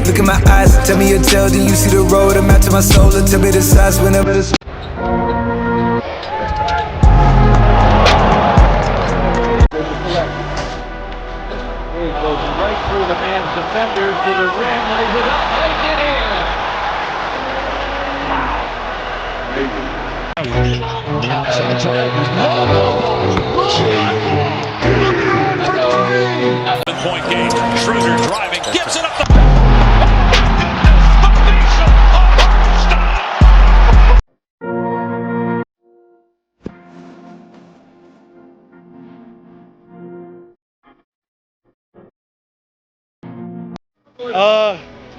Look in my eyes, tell me your tale, do you see the road? I'm out to my soul, and tell me the size whenever the It goes right through the man's defenders to the rim, lays it up, lays it in. Point game. Schroeder driving, gives it up the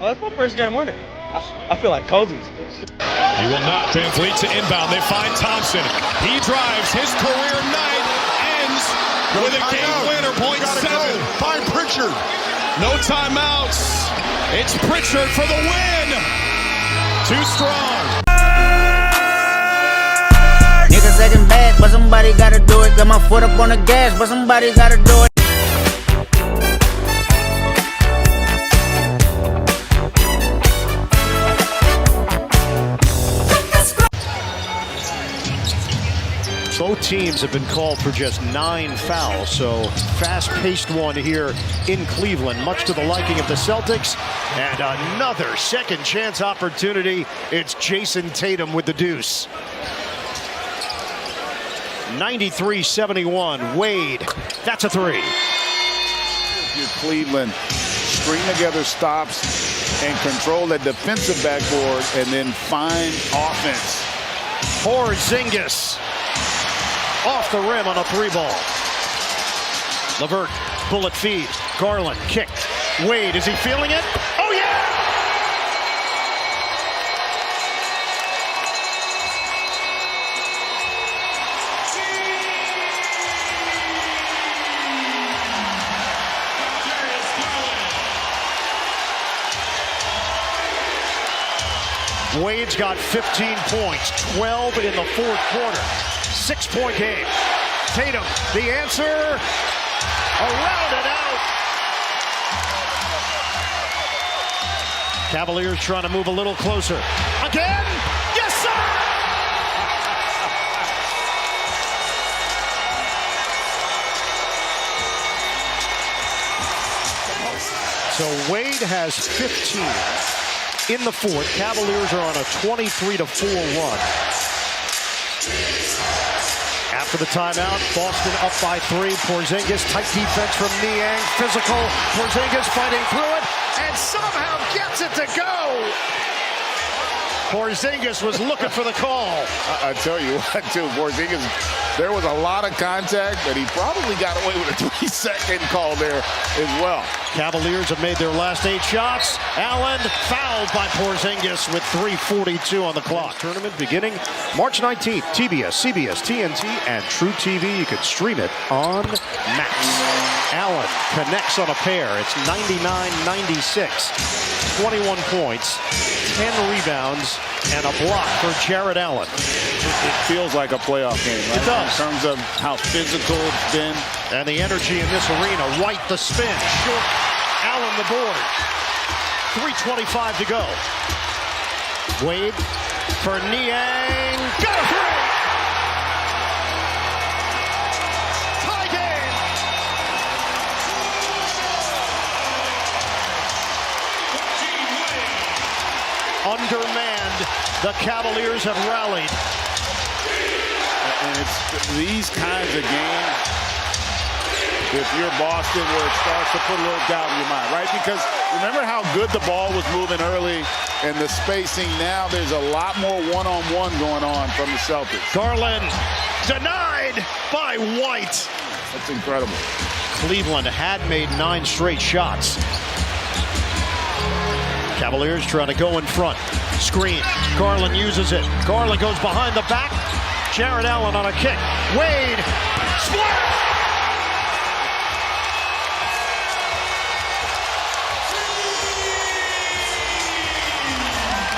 That's my first game winning. I feel like Cousins. He will not. Van Vliet to inbound. They find Thompson. He drives. His career night ends with a game winner. Point seven. Find Pritchard. No timeouts. It's Pritchard for the win. Too strong. Niggas acting bad, but somebody gotta do it. Got my foot up on the gas, but somebody gotta do it. Both teams have been called for just 9 fouls, so fast-paced one here in Cleveland, much to the liking of the Celtics. And another second chance opportunity. It's Jason Tatum with the deuce. 93-71, Wade, that's a three. Your Cleveland string together stops and control that defensive backboard and then find offense. Porzingis off the rim on a 3-ball. LeVert, bullet feed. Garland, kick. Wade, is he feeling it? Oh, yeah! Wade's got 15 points, 12 in the fourth quarter. 6-point game. Tatum, the answer, around and out. Cavaliers trying to move a little closer. Again, yes sir! So Wade has 15 in the fourth. Cavaliers are on a 23-4 run. After the timeout, Boston up by 3. Porzingis, tight defense from Niang. Physical, Porzingis fighting through it, and somehow gets it to go. Porzingis was looking for the call. I tell you what, too, Porzingis, there was a lot of contact, but he probably got away with a 3-second call there as well. Cavaliers have made their last 8 shots. Allen fouled by Porzingis with 3:42 on the clock. Tournament beginning March 19th. TBS, CBS, TNT, and True TV. You can stream it on Max. Allen connects on a pair. It's 99-96. 21 points, 10 rebounds, and a block for Jared Allen. It feels like a playoff game, right? It does. In terms of how physical it's been. And the energy in this arena. White the spin. Short. Allen the board. 3:25 to go. Wade for Niang. Got a three! Tie game! Undermanned, the Cavaliers have rallied. And it's these kinds of games, if you're Boston, where it starts to put a little doubt in your mind, right? Because remember how good the ball was moving early and the spacing. Now there's a lot more one-on-one going on from the Celtics. Garland denied by White. That's incredible. Cleveland had made 9 straight shots. Cavaliers trying to go in front. Screen. Garland uses it. Garland goes behind the back. Jared Allen on a kick. Wade. Splash!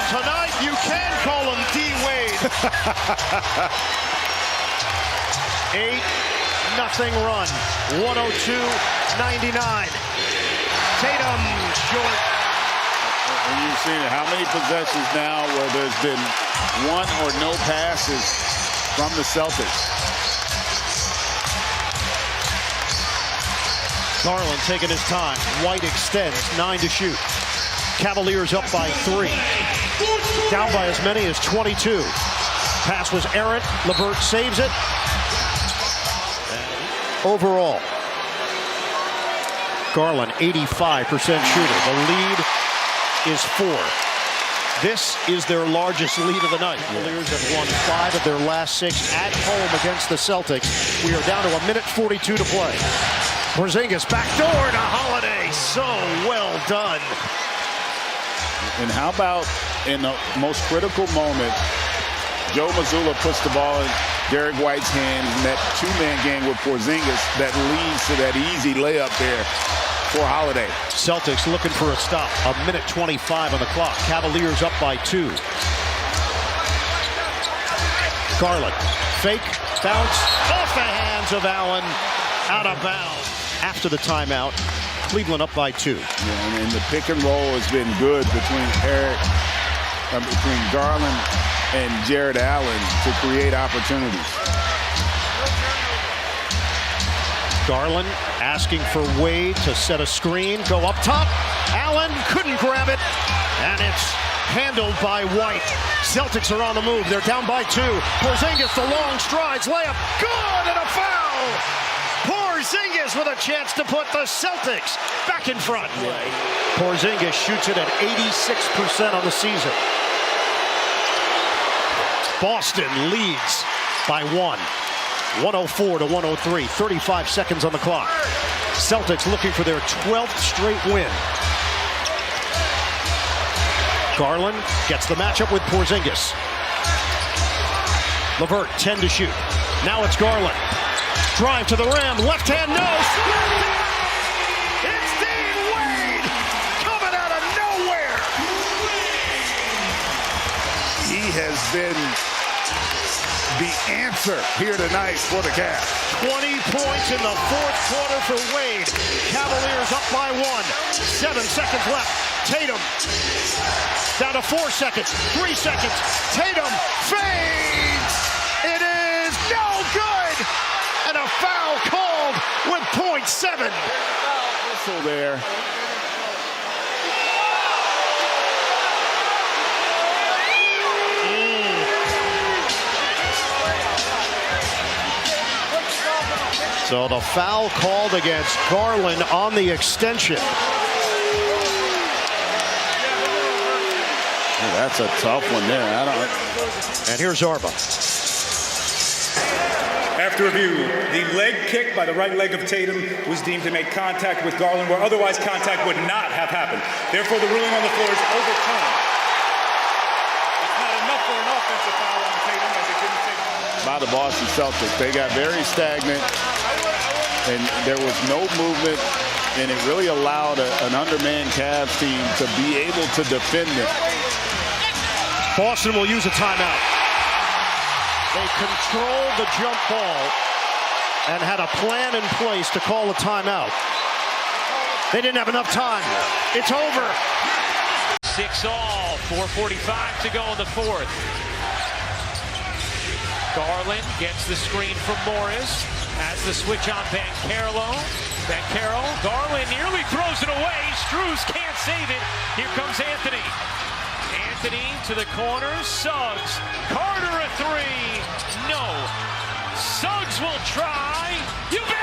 Tonight you can call him D. Wade. 8-0 run. 102-99. Tatum short. And you've seen it. How many possessions now where there's been one or no passes from the Celtics? Garland taking his time. White extends. 9 to shoot. Cavaliers up by 3. Down by as many as 22. Pass was errant. LeVert saves it. Overall, Garland 85% shooter. The lead is 4. This is their largest lead of the night. Cavaliers have won 5 of their last 6 at home against the Celtics. We are down to 1:42 to play. Porzingis backdoor to Holiday. So well done. And how about in the most critical moment, Joe Mazzulla puts the ball in Derek White's hands in that 2-man game with Porzingis that leads to that easy layup there for Holiday. Celtics looking for a stop. 1:25 on the clock. Cavaliers up by 2. Garland, fake, bounce, off the hands of Allen, out of bounds. After the timeout, Cleveland up by 2. Yeah, and the pick and roll has been good between Garland and Jared Allen to create opportunities. Garland asking for Wade to set a screen, go up top. Allen couldn't grab it, and it's handled by White. Celtics are on the move. They're down by 2. Porzingis, the long strides, layup, good, and a foul. Porzingis with a chance to put the Celtics back in front. Porzingis shoots it at 86% on the season. Boston leads by 1. 104-103. 35 seconds on the clock. Celtics looking for their 12th straight win. Garland gets the matchup with Porzingis. LeVert, 10 to shoot. Now it's Garland. Drive to the rim. Left hand, no. It's Dean Wade coming out of nowhere. He has been the answer here tonight for the Cavs. 20 points in the fourth quarter for Wade. Cavaliers up by 1. 7 seconds left. Tatum down to 4 seconds. 3 seconds. Tatum fades. It is no good. And a foul called with .7. Whistle there. So the foul called against Garland on the extension. Yeah, that's a tough one there. And here's Arba. After review, the leg kick by the right leg of Tatum was deemed to make contact with Garland where otherwise contact would not have happened. Therefore, the ruling on the floor is overturned. It's not enough for an offensive foul on Tatum as it didn't take By the Boston Celtics. They got very stagnant, and there was no movement, and it really allowed an undermanned Cavs team to be able to defend it. Boston will use a timeout. They controlled the jump ball and had a plan in place to call a timeout. They didn't have enough time. It's over. 6-all, 4:45 to go in the fourth. Garland gets the screen from Morris. Has the switch on Banchero. Garland nearly throws it away. Strus can't save it. Here comes Anthony. Anthony to the corner. Suggs. Carter a 3. No. Suggs will try. You bet.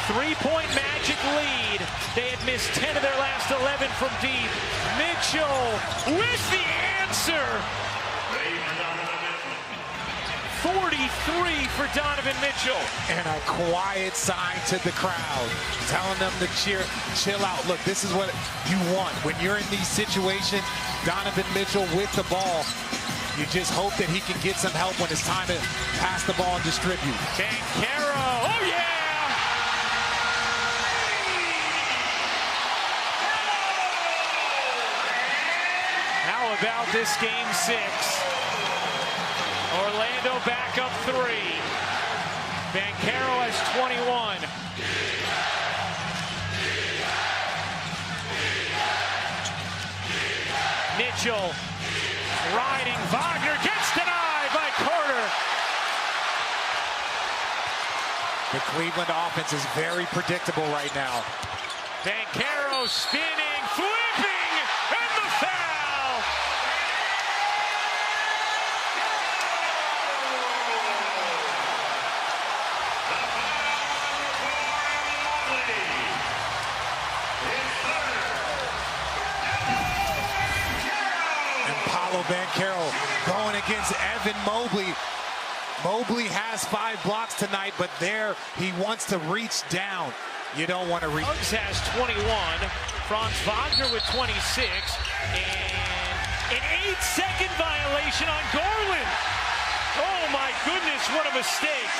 Three-point Magic lead. They had missed 10 of their last 11 from deep. Mitchell with the answer. 43 for Donovan Mitchell. And a quiet sign to the crowd, telling them to chill out. Look, this is what you want. When you're in these situations, Donovan Mitchell with the ball, You just hope that he can get some help when it's time to pass the ball and distribute. Banchero, oh yeah! How about this game 6? Orlando back up 3. Banchero has 21. Mitchell riding. Wagner gets denied by Carter. The Cleveland offense is very predictable right now. Banchero spinning, flipping, and the foul. Paolo Banchero going against Evan Mobley. Mobley has 5 blocks tonight, but there he wants to reach down. You don't want to reach. Suggs has 21. Franz Wagner with 26. And an 8-second violation on Garland. Oh my goodness, what a mistake.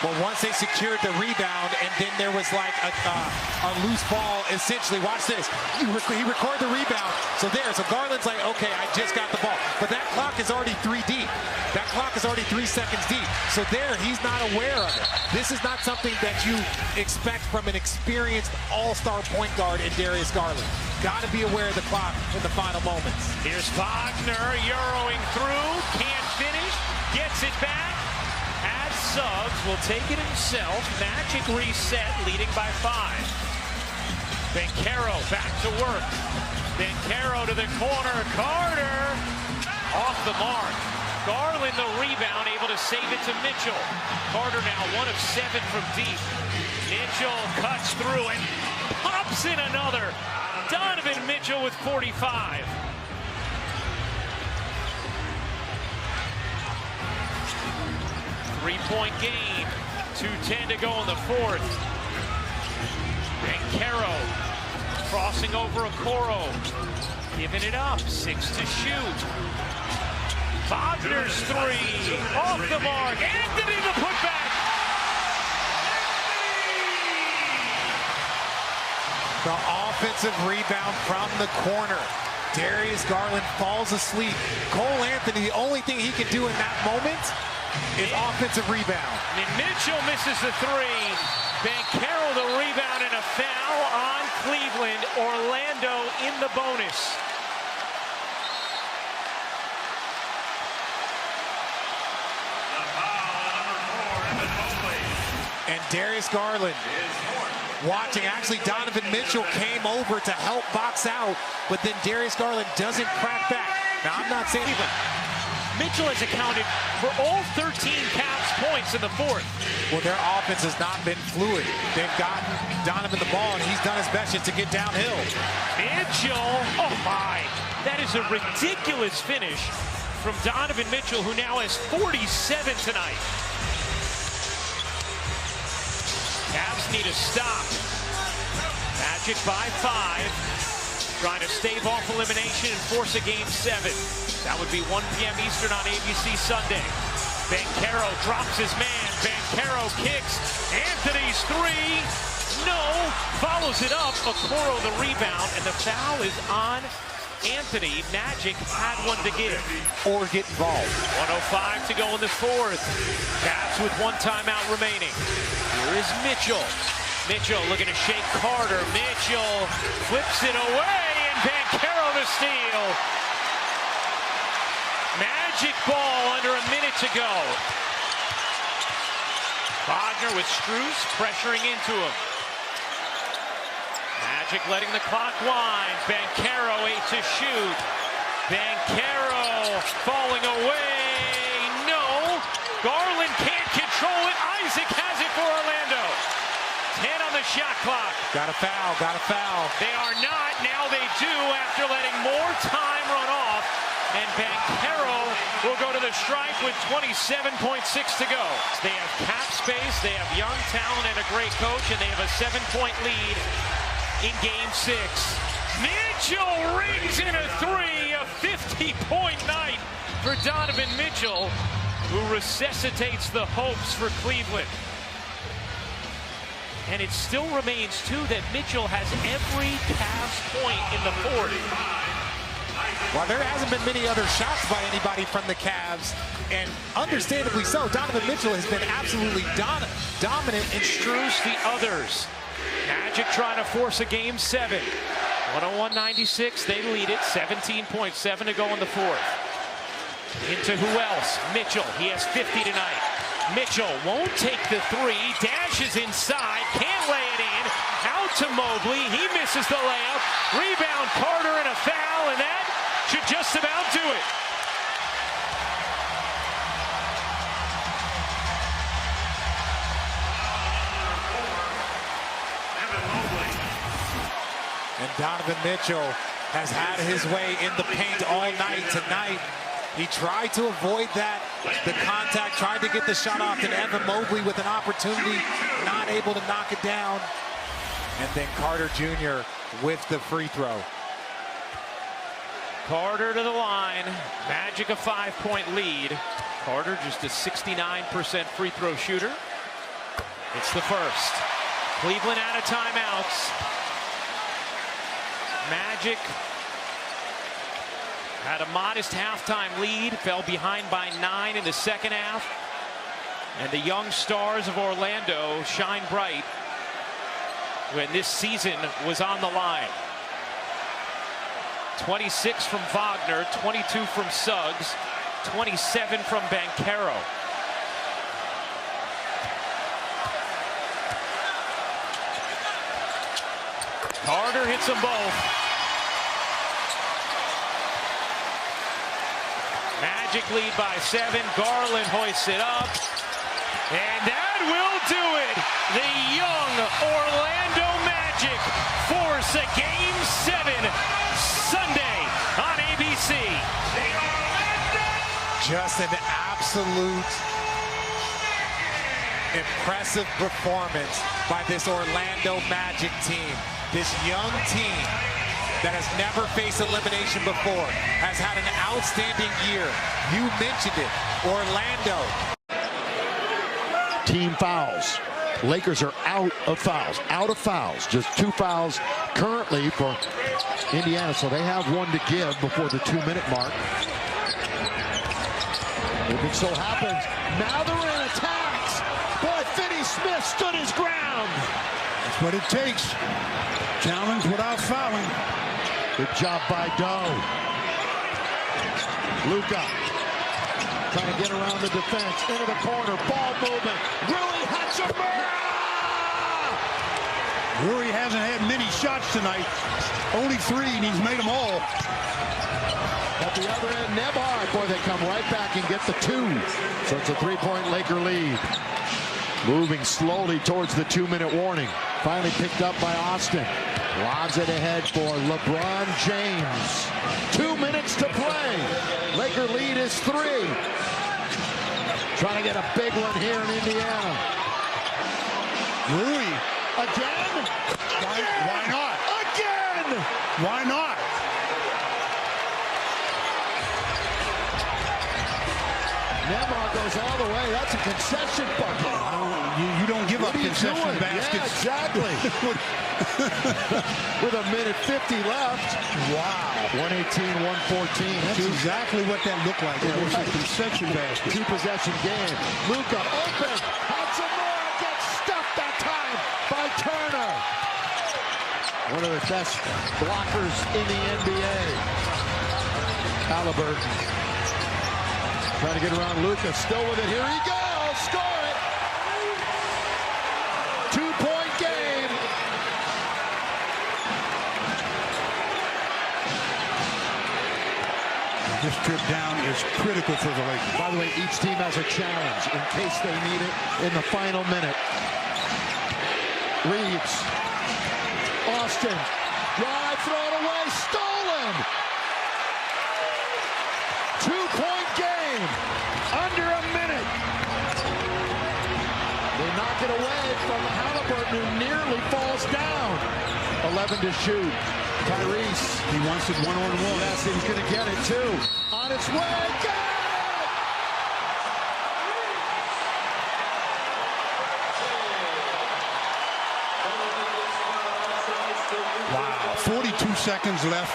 Well, once they secured the rebound, and then there was like a loose ball, essentially. Watch this. He recorded the rebound. So Garland's like, okay, I just got the ball. But that clock is already 3 deep. That clock is already 3 seconds deep. So he's not aware of it. This is not something that you expect from an experienced all-star point guard in Darius Garland. Got to be aware of the clock in the final moments. Here's Wagner Euroing through, can't finish, gets it back. Suggs will take it himself. Magic reset, leading by 5. Banchero back to work. Banchero to the corner. Carter off the mark. Garland the rebound, able to save it to Mitchell. Carter now 1 of 7 from deep. Mitchell cuts through and pops in another. Donovan Mitchell with 45. Three-point game. 2:10 to go in the 4th. Banchero crossing over Okoro. Giving it up. 6 to shoot. Wagner's 3. Off the mark. Anthony the putback. The offensive rebound from the corner. Darius Garland falls asleep. Cole Anthony, the only thing he can do in that moment is offensive rebound. And Mitchell misses the 3. Banchero the rebound and a foul on Cleveland. Orlando in the bonus. And Darius Garland watching. Actually, Donovan Mitchell came over to help box out, but then Darius Garland doesn't crack back. Now, I'm not saying Mitchell has accounted for all 13 Caps points in the 4th. Well, their offense has not been fluid. They've gotten Donovan the ball, and he's done his best just to get downhill. Mitchell, oh my. That is a ridiculous finish from Donovan Mitchell, who now has 47 tonight. Cavs need a stop. Magic by 5. Trying to stave off elimination and force a game 7. That would be 1 p.m. Eastern on ABC Sunday. Banchero drops his man. Banchero kicks. Anthony's 3. No. Follows it up. Okoro the rebound. And the foul is on Anthony. Magic had one to give. Or get involved. 1:05 to go in the 4th. Cavs with 1 timeout remaining. Here is Mitchell. Mitchell looking to shake Carter. Mitchell flips it away, and Banchero to steal. Magic ball under a minute to go. Wagner with Strus pressing into him. Magic letting the clock wind. Banchero 8 to shoot. Banchero falling away. No. Garland can't control it. Isaac has it for Orlando. 10 on the shot clock. Got a foul, got a foul. They are not. Now they do after letting more time run off. And Banchero will go to the stripe with 27.6 to go. They have cap space, they have young talent and a great coach, and they have a 7-point lead in game 6. Mitchell rings in a three, a 50-point night for Donovan Mitchell, who resuscitates the hopes for Cleveland. And it still remains, too, that Mitchell has every Cavs point in the fourth. Well, there hasn't been many other shots by anybody from the Cavs, and understandably so. Donovan Mitchell has been absolutely dominant. And Strus the others. Magic trying to force a game 7. 101-96, they lead it. 17.7 to go in the fourth. Into who else? Mitchell. He has 50 tonight. Mitchell won't take the three. Dashes inside. Can't lay it in. Out to Mobley. He misses the layup. Rebound Carter and a foul, and that should just about do it. And Donovan Mitchell has had his way in the paint all night tonight. He tried to avoid that, the contact, tried to get the shot off, and Evan Mobley with an opportunity, not able to knock it down. And then Carter Jr. with the free throw. Carter to the line. Magic a 5-point lead. Carter just a 69% free throw shooter. It's the first. Cleveland out of timeouts. Magic had a modest halftime lead, fell behind by 9 in the second half. And the young stars of Orlando shine bright when this season was on the line. 26 from Wagner, 22 from Suggs, 27 from Banchero. Carter hits them both. Magic lead by 7. Garland hoists it up. And that will do it. The young Orlando Magic force a Game 7 Sunday on ABC. Just an absolute impressive performance by this Orlando Magic team. This young team that has never faced elimination before has had an outstanding year. You mentioned it, Orlando. Team fouls. Lakers are out of fouls. Just 2 fouls currently for Indiana, so they have 1 to give before the 2-minute mark. If it so happens, Mathurin attacks. Boy, Finney Smith stood his ground. That's what it takes. Challenge without fouling. Good job by Doe. Luka trying to get around the defense, into the corner, ball movement. Rui Hachimura! Rui hasn't had many shots tonight. Only 3, and he's made them all. At the other end, Nembhard. Boy, they come right back and get the 2. So it's a 3-point Laker lead. Moving slowly towards the 2-minute warning. Finally picked up by Austin. Lobs it ahead for LeBron James. 2 minutes to play. Laker lead is 3. Trying to get a big one here in Indiana. Rui. Again? Why not? Again! Why not? Nembhard goes all the way. That's a concession bucket. You don't give up concession baskets. Yeah, exactly. With 1:50 left. Wow. 118-114. That's exactly what that looked like. It was a concession basket. 2-possession game. Luka open. Hachimura gets stuffed that time by Turner. One of the best blockers in the NBA. Halliburton. Trying to get around Luka, still with it. Here he goes, score it. 2-point game. This trip down is critical for the Lakers. By the way, each team has a challenge in case they need it in the final minute. Reeves. Austin. Drive, throw it away, stolen. 2-point game. Under a minute. They knock it away from Halliburton, who nearly falls down. 11 to shoot. Tyrese. He wants it one-on-one. Yes, he's going to get it, too. On its way. Got it! Wow, 42 seconds left.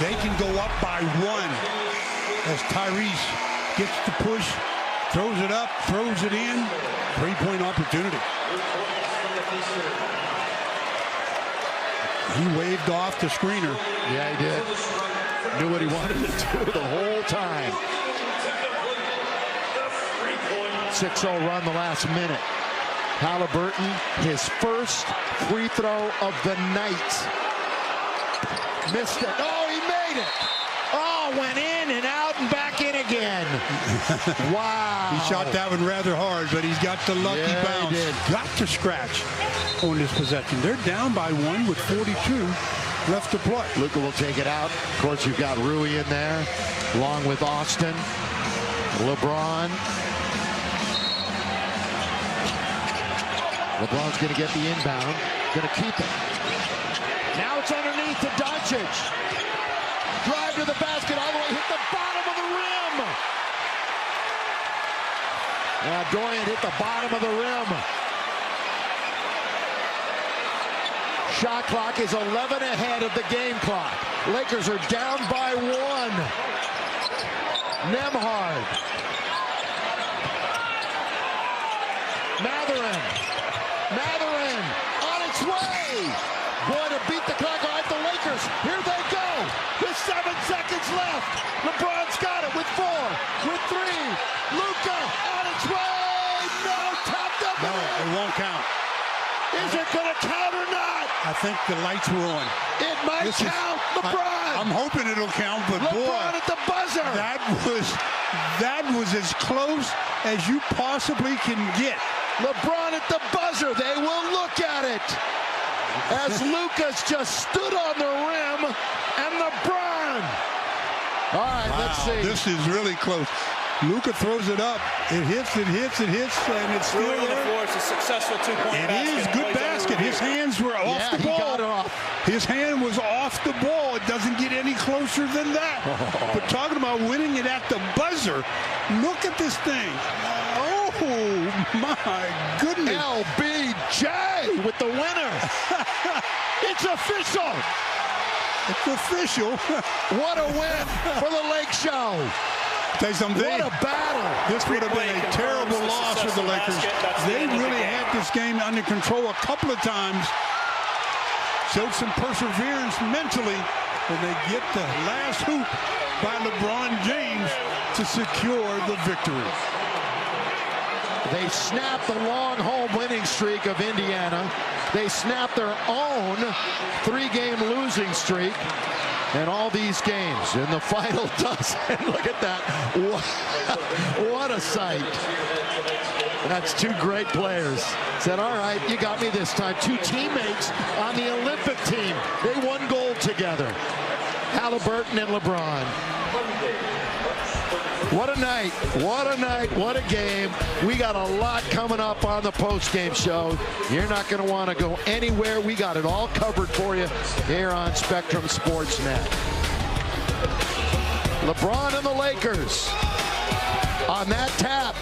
They can go up by 1 as Tyrese gets the push, throws it up, throws it in. 3-point opportunity. He waved off the screener. Yeah, he did. Knew what he wanted to do the whole time. 6-0 run the last minute. Halliburton, his first free throw of the night. Missed it. Oh, he made it. Oh, went in and out and back in again. Wow. He shot that one rather hard, but he's got the lucky bounce. He did. Got to scratch on this possession. They're down by 1 with 42 left to play. Luka will take it out. Of course, you've got Rui in there, along with Austin, LeBron. LeBron's going to get the inbound, going to keep it. Now it's underneath to Doncic. Drive to the basket, all the way, hit the bottom of the rim. Now Dorian hit the bottom of the rim. Shot clock is 11 ahead of the game clock. Lakers are down by 1. Nembhard. Mathurin on its way. Boy, to beat the clock. All right, the Lakers, here they go. With 7 seconds left. LeBron's got it with 4, with 3. Luka on its way. No, tapped up. No, it won't count. Is it going to count or not? I think the lights were on. It might count. LeBron. I'm hoping it'll count, but LeBron boy, at the buzzer. That was as close as you possibly can get. LeBron at the buzzer. They will look at it. As Luka's just stood on the rim, and LeBron. All right, let's see. This is really close. Luka throws it up. It hits, and it's still Rui on the there. floor. It's a successful 2-point It basket. is good basket. His hands were off the ball. He got it off. His hand was off the ball. It doesn't get any closer than that. But talking about winning it at the buzzer, look at this thing. Oh, my goodness. LBJ with the winner. It's official. It's official. What a win for the Lake Show. Tell you something. What a battle. This would have been a terrible loss for the Lakers. They really had this game under control a couple of times. Showed some perseverance mentally, and they get the last hoop by LeBron James to secure the victory. They snapped the long home winning streak of Indiana. They snapped their own 3-game losing streak. And all these games in the final dozen. Look at that. What a sight. That's 2 great players. Said, all right, you got me this time. 2 teammates on the Olympic team. They won gold together. Halliburton and LeBron. What a night. What a night. What a game. We got a lot coming up on the post-game show. You're not going to want to go anywhere. We got it all covered for you here on Spectrum Sportsnet. LeBron and the Lakers on that tap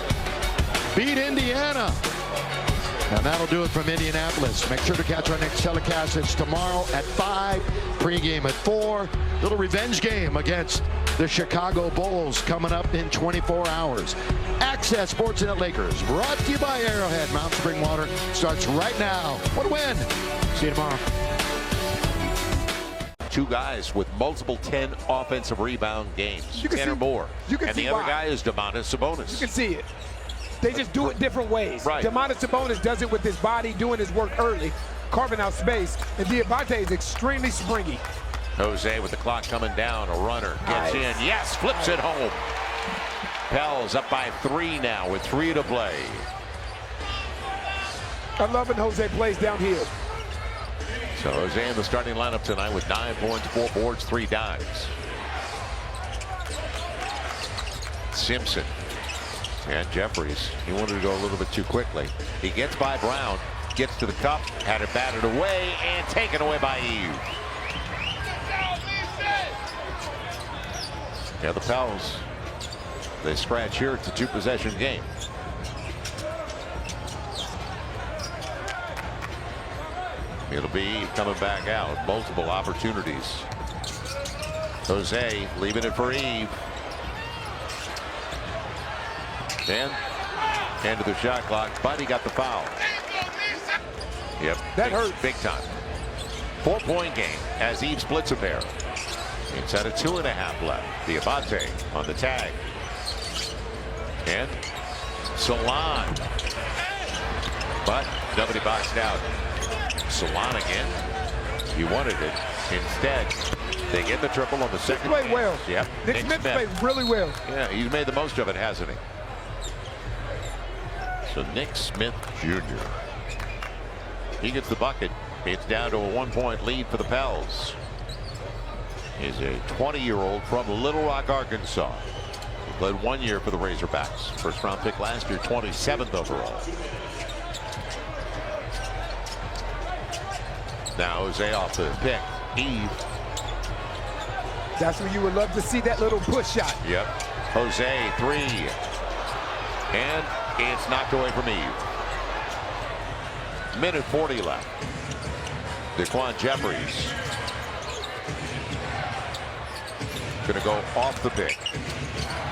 beat Indiana. And that'll do it from Indianapolis. Make sure to catch our next telecast. It's tomorrow at 5, pregame at 4. Little revenge game against the Chicago Bulls coming up in 24 hours. Access Sportsnet Lakers, brought to you by Arrowhead. Mount Spring Water starts right now. What a win. See you tomorrow. 2 guys with multiple 10 offensive rebound games. 10 or more. And the other guy is Domantas Sabonis. You can see it. They just do it different ways. Right. Domantas Sabonis does it with his body, doing his work early, carving out space. And Diabate is extremely springy. Jose with the clock coming down. A runner gets in. Yes, flips it home. Pels up by 3 now with 3 to play. I love when Jose plays downhill. So Jose in the starting lineup tonight with 9 points, 4 boards, 3 dimes. Simpson. And Jeffries, he wanted to go a little bit too quickly. He gets by Brown, gets to the cup, had it batted away, and taken away by Eve. Yeah, the Pels, they scratch here. It's a 2-possession game. It'll be coming back out. Multiple opportunities. Jose leaving it for Eve. And end of the shot clock, but he got the foul. Yep, that hurts big time. 4-point game as Eve splits a pair. It's at a 2.5 left. Diabate on the tag. And Salon. But nobody boxed out. Salon again. He wanted it. Instead, they get the triple on the second. He played well. Yep. Nick Smith played really well. Yeah, he's made the most of it, hasn't he? So Nick Smith Jr. He gets the bucket. It's down to a 1-point lead for the Pels. He's a 20-year-old from Little Rock, Arkansas. He played 1 year for the Razorbacks. First round pick last year, 27th overall. Now Jose off the pick. Eve. That's where you would love to see that little push shot. Yep. Jose 3. And it's knocked away from Eve. Minute 40 left. Daquan Jeffries. Gonna go off the pick.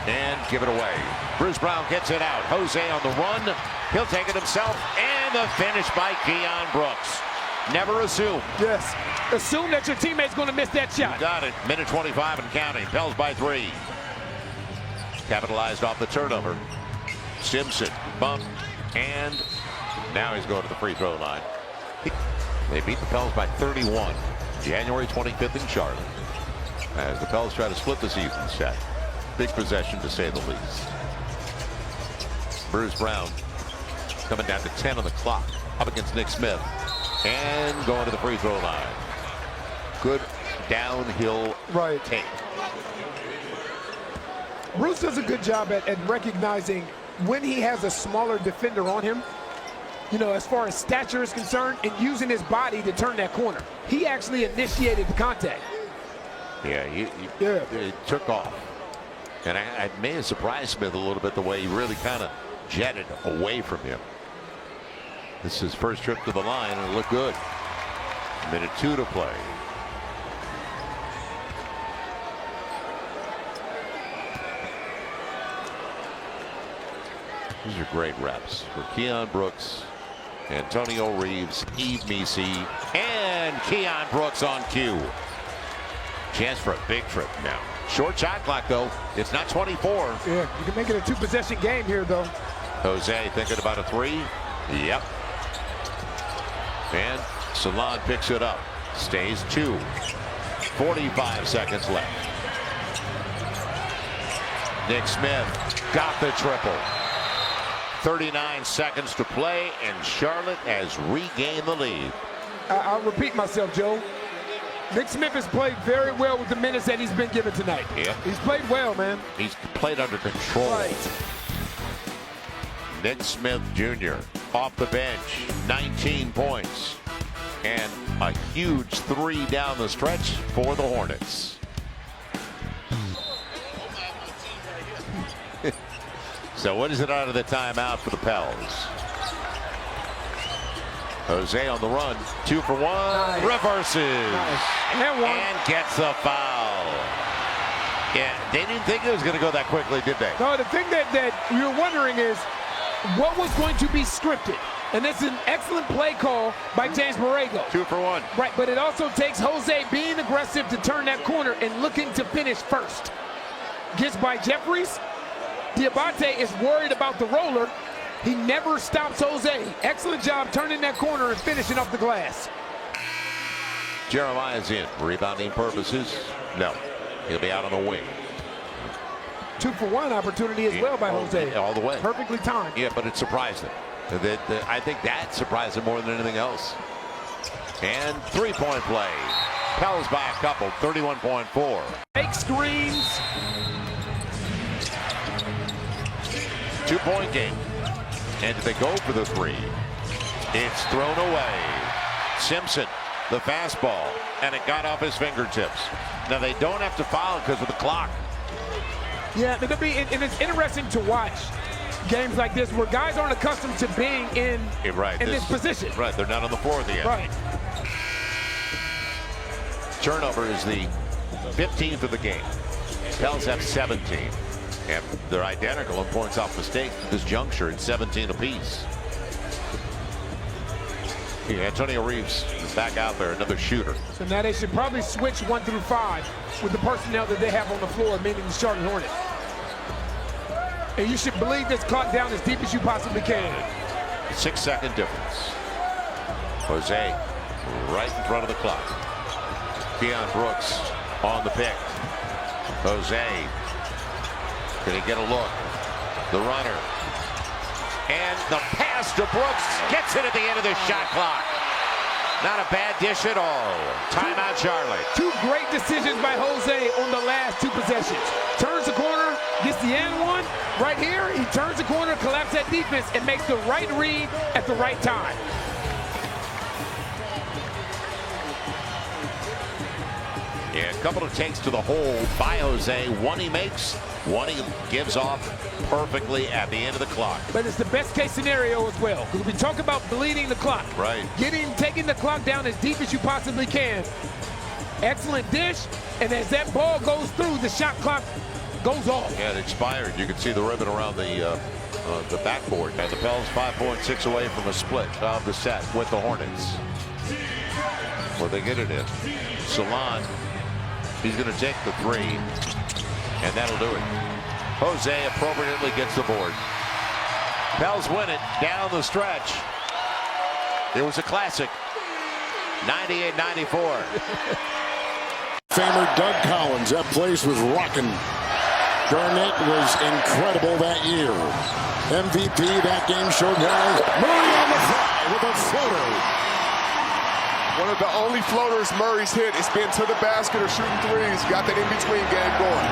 And give it away. Bruce Brown gets it out. Jose on the run. He'll take it himself. And the finish by Keon Brooks. Never assume. Yes. Assume that your teammate's going to miss that shot. You got it. Minute 25 and counting. Pels by 3. Capitalized off the turnover. Simpson bumped. And now he's going to the free throw line. They beat the Pels by 31. January 25th in Charlotte. As the Pels try to split the season set. Big possession to say the least. Bruce Brown coming down to 10 on the clock. Up against Nick Smith. And going to the free throw line. Good downhill take. Bruce does a good job at recognizing when he has a smaller defender on him, you know, as far as stature is concerned, and using his body to turn that corner. He actually initiated the contact. Yeah, he took off. And I may have surprised Smith a little bit the way he really kind of jetted away from him. This is his first trip to the line, and it looked good. Minute 2 to play. These are great reps for Keon Brooks, Antonio Reeves, Yves Missi, and Keon Brooks on cue. Chance for a big trip now. Short shot clock, though. It's not 24. Yeah, you can make it a 2-possession game here, though. Jose thinking about a 3. Yep. And Salon picks it up. Stays 2. 45 seconds left. Nick Smith got the triple. 39 seconds to play, and Charlotte has regained the lead. I'll repeat myself, Joe. Nick Smith has played very well with the minutes that he's been given tonight. Yeah. He's played well, man. He's played under control. Right. Nick Smith Jr. off the bench, 19 points. And a huge 3 down the stretch for the Hornets. So what is it out of the timeout for the Pels? Jose on the run, 2 for 1, nice. Reverses, nice. And gets a foul. Yeah, they didn't think it was going to go that quickly, did they? No, the thing that you're wondering is what was going to be scripted. And it's an excellent play call by James Borrego. 2 for 1. Right, but it also takes Jose being aggressive to turn that corner and looking to finish first. Gets by Jeffries. Diabate is worried about the roller. He never stops Jose. Excellent job turning that corner and finishing off the glass. Jeremiah's in. Rebounding purposes, no. He'll be out on the wing. 2 for 1 opportunity as well by Jose. All the way. Perfectly timed. Yeah, but it surprised him. I think that surprised him more than anything else. And 3-point play. Pels by a couple, 31.4. Fake screens. 2-point game. And they go for the 3. It's thrown away. Simpson, the fastball, and it got off his fingertips. Now they don't have to foul because of the clock. Yeah, it'll be, and it's interesting to watch games like this where guys aren't accustomed to being in this position. Right, they're not on the floor at the end. Right. Turnover is the 15th of the game. Pels have 17. And they're identical in points off mistake at this juncture at 17 apiece. Yeah, Antonio Reeves is back out there, another shooter. So now they should probably switch 1 through 5 with the personnel that they have on the floor, meaning the Charlotte Hornets. And you should believe this clock down as deep as you possibly can. 6-second difference. Jose right in front of the clock. Deion Brooks on the pick. Jose, can he get a look? The runner. And the pass to Brooks gets it at the end of the shot clock. Not a bad dish at all. Timeout, Charlotte. 2 great decisions by Jose on the last 2 possessions. Turns the corner, gets the and one. Right here, he turns the corner, collapses that defense, and makes the right read at the right time. Yeah, a couple of takes to the hole by Jose. One he makes, one he gives off perfectly at the end of the clock. But it's the best case scenario as well. Because we talk about bleeding the clock. Right. Taking the clock down as deep as you possibly can. Excellent dish. And as that ball goes through, the shot clock goes off. Yeah, it expired. You can see the ribbon around the backboard. And the Pels 5.6 away from a split of the set with the Hornets. Well, they get it in. Salon. He's going to take the 3, and that'll do it. Jose appropriately gets the board. Pels win it down the stretch. It was a classic. 98-94. Famer Doug Collins, that place was rocking. Garnett was incredible that year. MVP that game showed why. Murray on the fly with a floater. One of the only floaters Murray's hit. It's been to the basket or shooting threes. Got that in-between game going.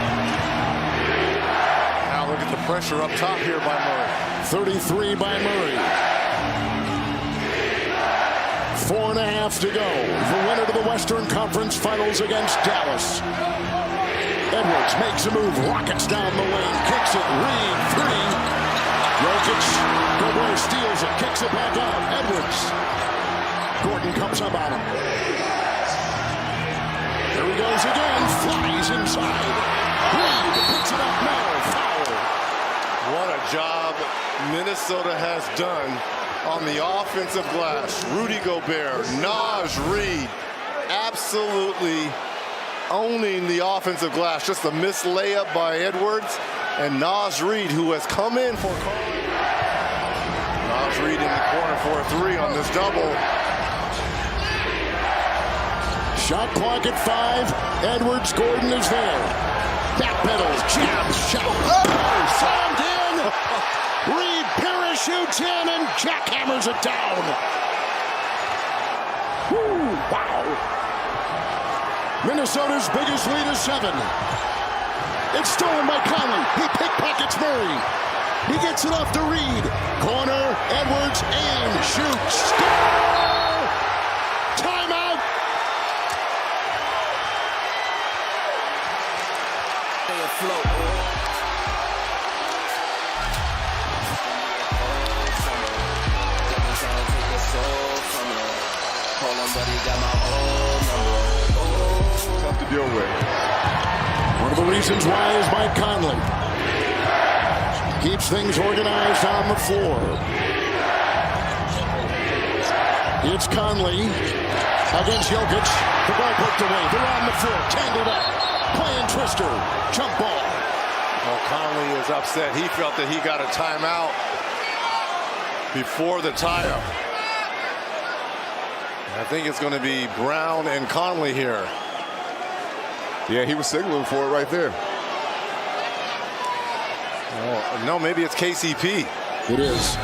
Now look at the pressure up top here by Murray. 33 by Murray. 4.5 to go. The winner to the Western Conference Finals against Dallas. Edwards makes a move, rockets down the lane, kicks it, Reed, 3. Jokic, Gobert steals it, kicks it back out. Edwards. Gordon comes up on him. There he goes again. Flies inside. Reed picks it up now. Foul. What a job Minnesota has done on the offensive glass. Rudy Gobert, Naz Reid, absolutely owning the offensive glass. Just a missed layup by Edwards. And Naz Reid, who has come in for Naz Reid in the corner for a 3 on this double. Shot clock at 5. Edwards, Gordon is there. Backpedals, jab, shot. Oh, slammed in. Reed parachutes in and jackhammers it down. Woo, wow. Minnesota's biggest lead is 7. It's stolen by Conley. He pickpockets Murray. He gets it off to Reed. Corner, Edwards, aim, shoot, score! Timeout. Float. Tough to deal with. One of the reasons why is Mike Conley. Keeps things organized on the floor. It's Conley against Jokic. The ball poked away. They're on the floor. Tangled up. Playing twister, jump ball. Well, Conley is upset. He felt that he got a timeout before the tie-up. I think it's going to be Brown and Conley here. Yeah, he was signaling for it right there. Oh, no, maybe it's KCP. It is.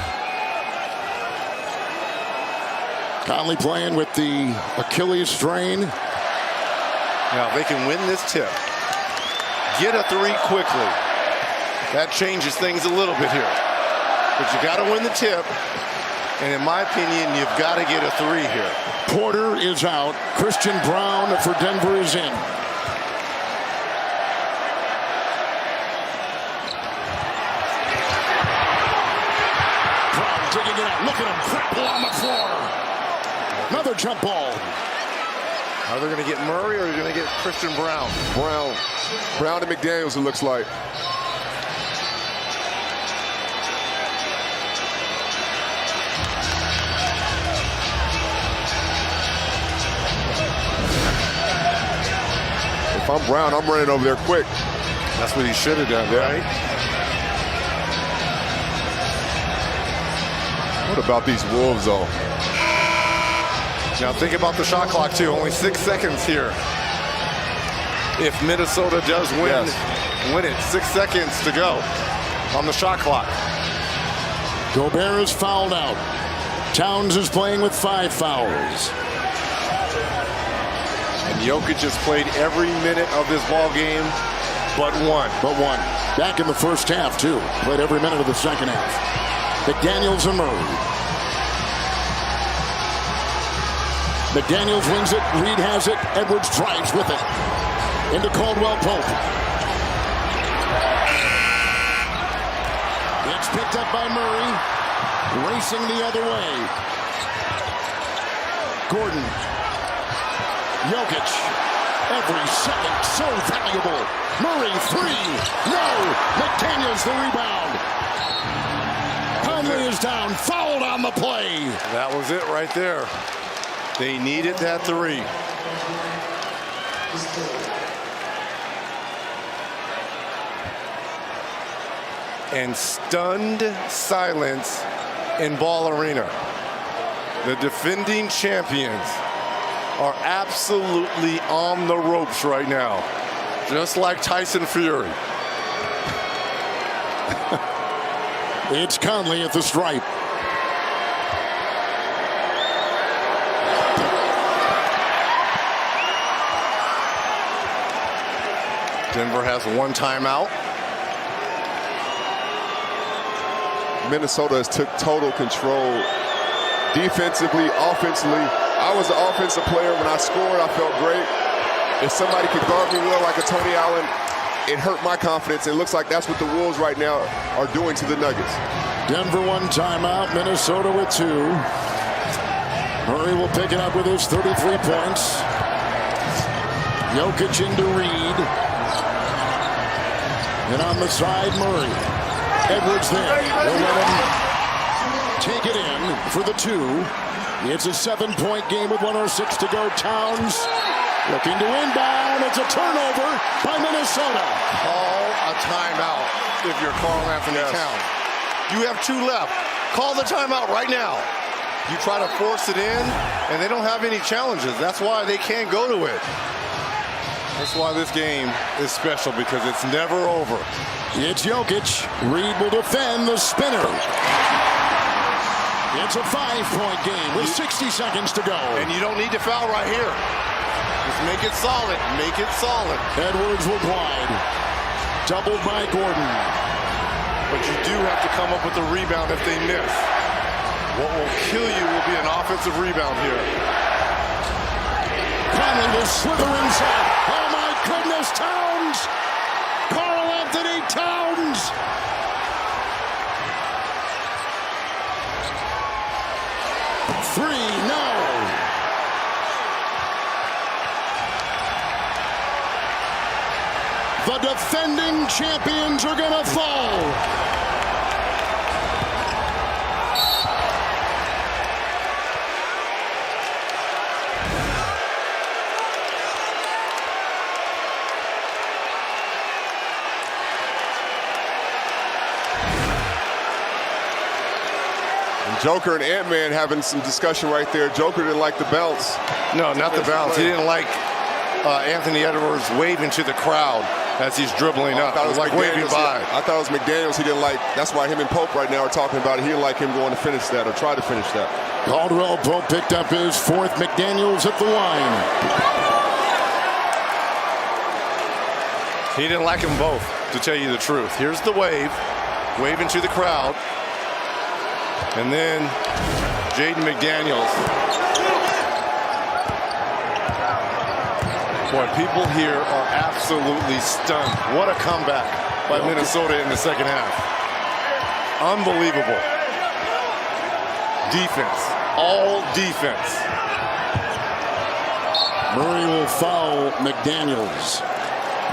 Conley playing with the Achilles strain. Now, if they can win this tip, get a 3 quickly, that changes things a little bit here. But you got to win the tip, and in my opinion, you've got to get a 3 here. Porter is out. Christian Brown for Denver is in. digging it out. Look at him, grapple on the floor. Another jump ball. Are they going to get Murray or are they going to get Christian Brown? Brown and McDaniels, it looks like. If I'm Brown, I'm running over there quick. That's what he should have done, right? What about these Wolves, though? Now think about the shot clock, too. Only 6 seconds here. If Minnesota does win, win it. 6 seconds to go on the shot clock. Gobert is fouled out. Towns is playing with 5 fouls. And Jokic has played every minute of this ball game but one. Back in the first half, too. Played every minute of the second half. McDaniels and Murray. McDaniels wins it. Reed has it. Edwards drives with it. Into Caldwell Pope. It's picked up by Murray. Racing the other way. Gordon. Jokic. Every second so valuable. Murray, 3. No! McDaniels the rebound. Conley is down. Fouled on the play. That was it right there. They needed that 3. And stunned silence in Ball Arena. The defending champions are absolutely on the ropes right now. Just like Tyson Fury. It's Conley at the stripe. Denver has 1 timeout. Minnesota has took total control defensively, offensively. I was an offensive player. When I scored, I felt great. If somebody could guard me well like a Tony Allen, it hurt my confidence. It looks like that's what the Wolves right now are doing to the Nuggets. Denver 1 timeout, Minnesota with 2. Murray will pick it up with his 33 points. Jokic into Reed. And on the side, Murray. Edwards there. They'll let him take it in for the 2. It's a 7-point game with 1:06 to go. Towns looking to inbound. It's a turnover by Minnesota. Call a timeout if you're Karl Anthony Towns. You have 2 left. Call the timeout right now. You try to force it in, and they don't have any challenges. That's why they can't go to it. That's why this game is special, because it's never over. It's Jokic. Reed will defend the spinner. It's a 5-point game with 60 seconds to go. And you don't need to foul right here. Just make it solid. Make it solid. Edwards will glide. Doubled by Gordon. But you do have to come up with a rebound if they miss. What will kill you will be an offensive rebound here. Conley will slither inside. Oh my goodness, Towns! Karl Anthony Towns! Three, no! The defending champions are gonna fall. Joker and Ant-Man having some discussion right there. Joker didn't like the bounce. No, not the bounce. He didn't like Anthony Edwards waving to the crowd as he's dribbling up. It was like waving by. I thought it was McDaniels. He didn't like. That's why him and Pope right now are talking about it. He didn't like him going to finish that or try to finish that. Caldwell Pope picked up his 4th. McDaniels at the line. He didn't like them both, to tell you the truth. Here's the wave, waving to the crowd. And then Jaden McDaniels. Boy, people here are absolutely stunned. What a comeback by Minnesota in the second half. Unbelievable. defense. All defense. Murray will foul McDaniels.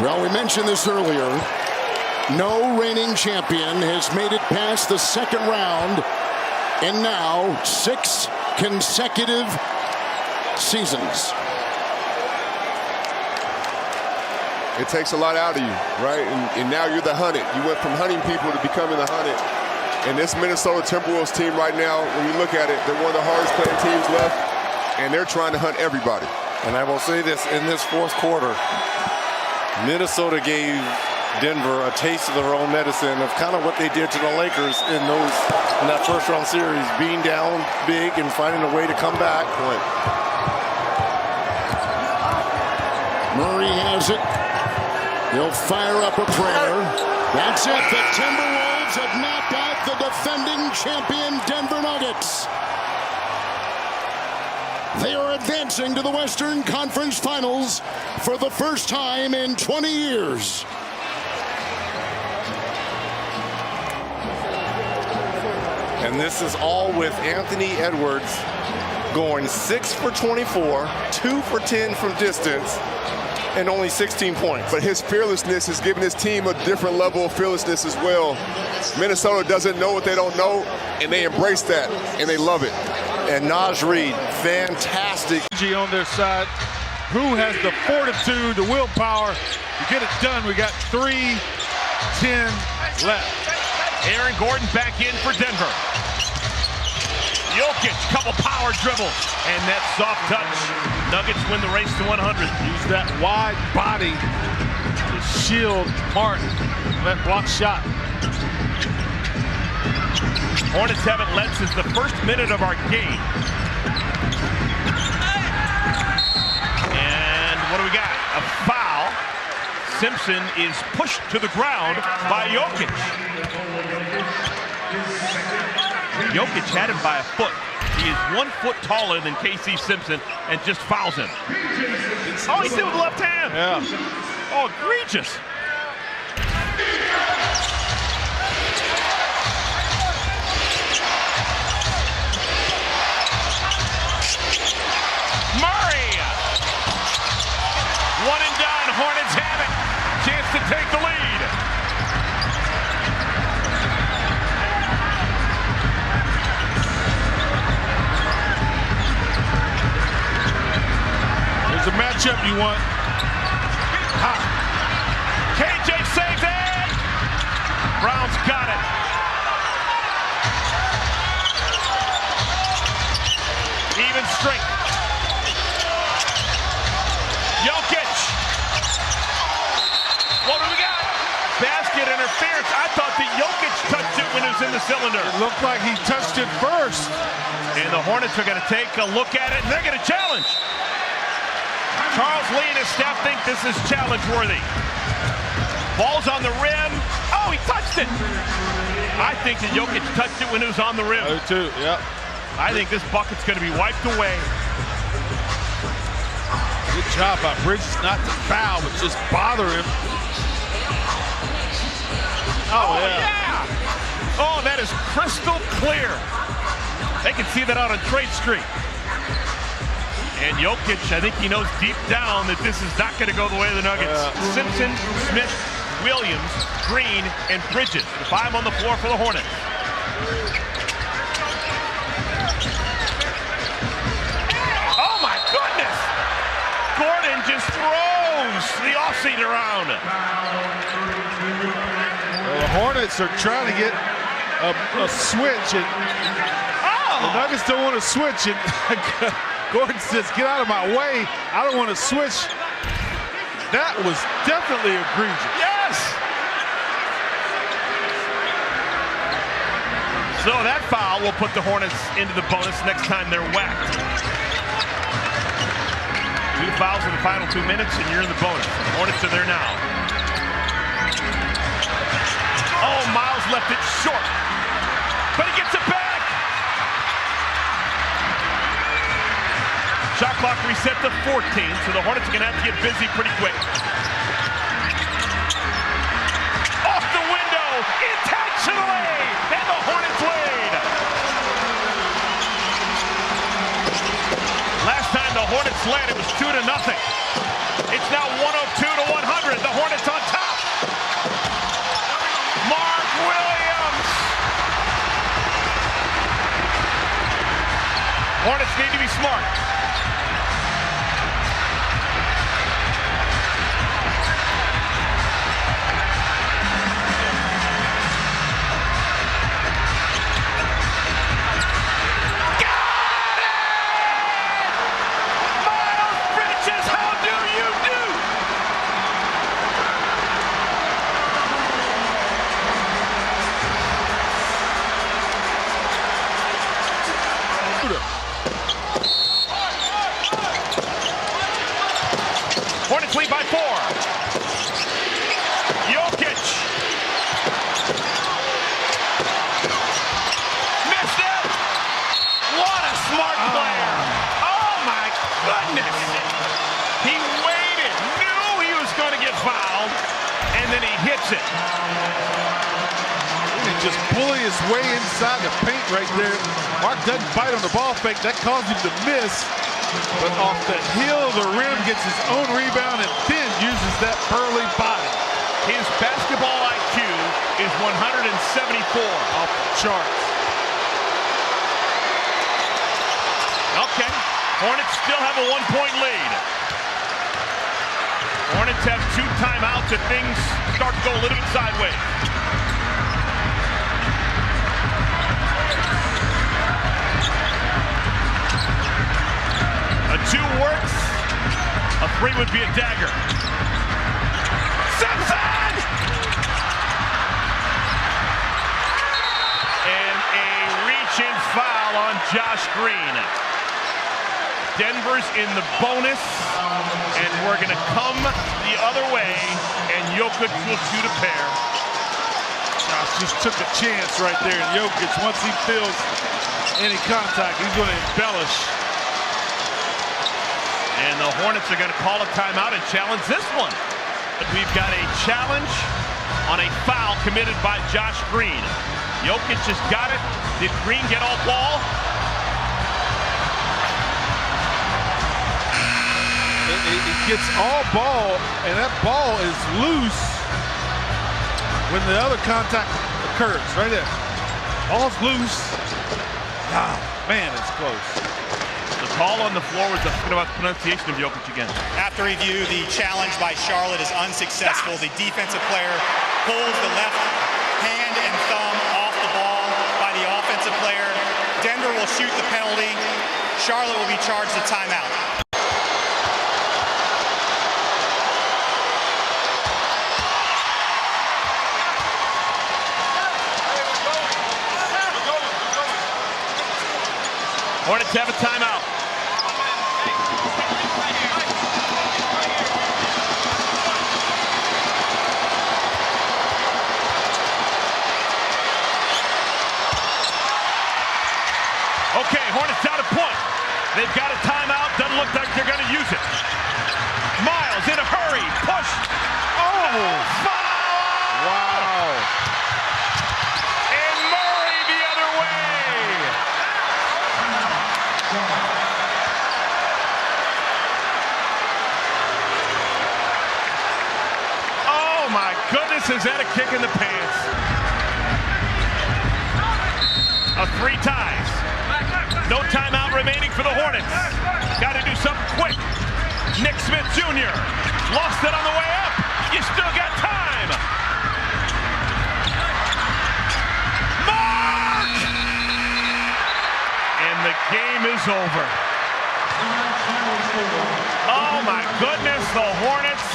Well, we mentioned this earlier. No reigning champion has made it past the second round in now 6 consecutive seasons. It takes a lot out of you, right? And now you're the hunted. You went from hunting people to becoming the hunted. And this Minnesota Timberwolves team right now, when you look at it, they're one of the hardest playing teams left, and they're trying to hunt everybody. And I will say this, in this fourth quarter, Minnesota gave Denver a taste of their own medicine of kind of what they did to the Lakers in that first round series, being down big and finding a way to come back. Murray has it. He'll fire up a prayer. That's it. The Timberwolves have knocked out the defending champion Denver Nuggets. They are advancing to the Western Conference Finals for the first time in 20 years. And this is all with Anthony Edwards going 6 for 24, 2 for 10 from distance, and only 16 points. But his fearlessness has given his team a different level of fearlessness as well. Minnesota doesn't know what they don't know, and they embrace that, and they love it. And Naj Reid, fantastic. On their side, who has the fortitude, the willpower to get it done? We got 3:10 left. Aaron Gordon back in for Denver. Jokic, couple power dribbles, and that soft touch. Nuggets win the race to 100. Use that wide body to shield Martin. That block shot. Hornets have it led since the first minute of our game. And what do we got? A foul. Simpson is pushed to the ground by Jokic. Jokic had him by a foot. He is 1 foot taller than KC Simpson and just fouls him. Oh, he did with the left hand. Yeah. Oh, egregious. Murray. One and done. Hornets have it. Chance to take the lead. There's a matchup you want. KJ saves it. Brown's got it. Even strength. Jokic. What do we got? Basket interference. I thought that Jokic touched it when it was in the cylinder. It looked like he touched it first. And the Hornets are going to take a look at it, and they're going to challenge. Charles Lee and his staff think this is challenge-worthy. Ball's on the rim. Oh, he touched it. I think that Jokic touched it when it was on the rim. Oh, too, yep. I think this bucket's going to be wiped away. Good job by Bridges not to foul, but just bother him. Oh, yeah. Oh, that is crystal clear. They can see that out on Trade Street. And Jokic, I think he knows deep down that this is not going to go the way of the Nuggets. Simpson, Smith, Williams, Green, and Bridges. The 5 on the floor for the Hornets. Oh, my goodness! Gordon just throws the offseat around. Well, the Hornets are trying to get a switch, and the Nuggets don't want to switch it. Gordon says, get out of my way. I don't want to switch. That was definitely egregious. Yes! So that foul will put the Hornets into the bonus next time they're whacked. 2 fouls in the final 2 minutes, and you're in the bonus. The Hornets are there now. Oh, Miles left it short. But he gets it back. Shot clock reset to 14, so the Hornets are going to have to get busy pretty quick. Off the window, intentionally, and the Hornets lead. led. It was 2-0. It's now 102-100. The Hornets on top. Mark Williams. Hornets need to be smart. Hornets lead by 4. Jokic. Missed it. What a smart player. Oh my goodness. He waited, knew he was going to get fouled, and then he hits it. He can just bully his way inside the paint right there. Mark doesn't bite on the ball fake. That caused him to miss. But off the heel of the rim, gets his own rebound and then uses that pearly body. His basketball IQ is 174 off the charts. Okay, Hornets still have a 1-point lead. Hornets have 2 timeouts if things start to go a little bit sideways. A 2 works, a 3 would be a dagger. Simpson! And a reach-in foul on Josh Green. Denver's in the bonus, and we're going to come the other way, and Jokic will shoot a pair. Josh just took a chance right there, and Jokic, once he feels any contact, he's going to embellish. And the Hornets are going to call a timeout and challenge this one. But we've got a challenge on a foul committed by Josh Green. Jokic has got it. Did Green get all ball? He gets all ball, and that ball is loose when the other contact occurs. Right there. Ball's loose. Ah, man, it's close. The call on the floor was talking about the pronunciation of Jokic again. After review, the challenge by Charlotte is unsuccessful. The defensive player pulls the left hand and thumb off the ball by the offensive player. Denver will shoot the penalty. Charlotte will be charged a timeout. Hornets have a timeout. Okay, Hornets out of point. They've got a timeout. Doesn't look like they're going to use it. Miles in a hurry. Push. Oh, foul! Wow. And Murray the other way. Oh my goodness, is that a kick in the pants? A 3 ties. No timeout remaining for the Hornets. Got to do something quick. Nick Smith Jr. lost it on the way up. You still got time. Mark! And the game is over. Oh my goodness, the Hornets,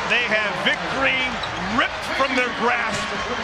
they have victory ripped from their grasp.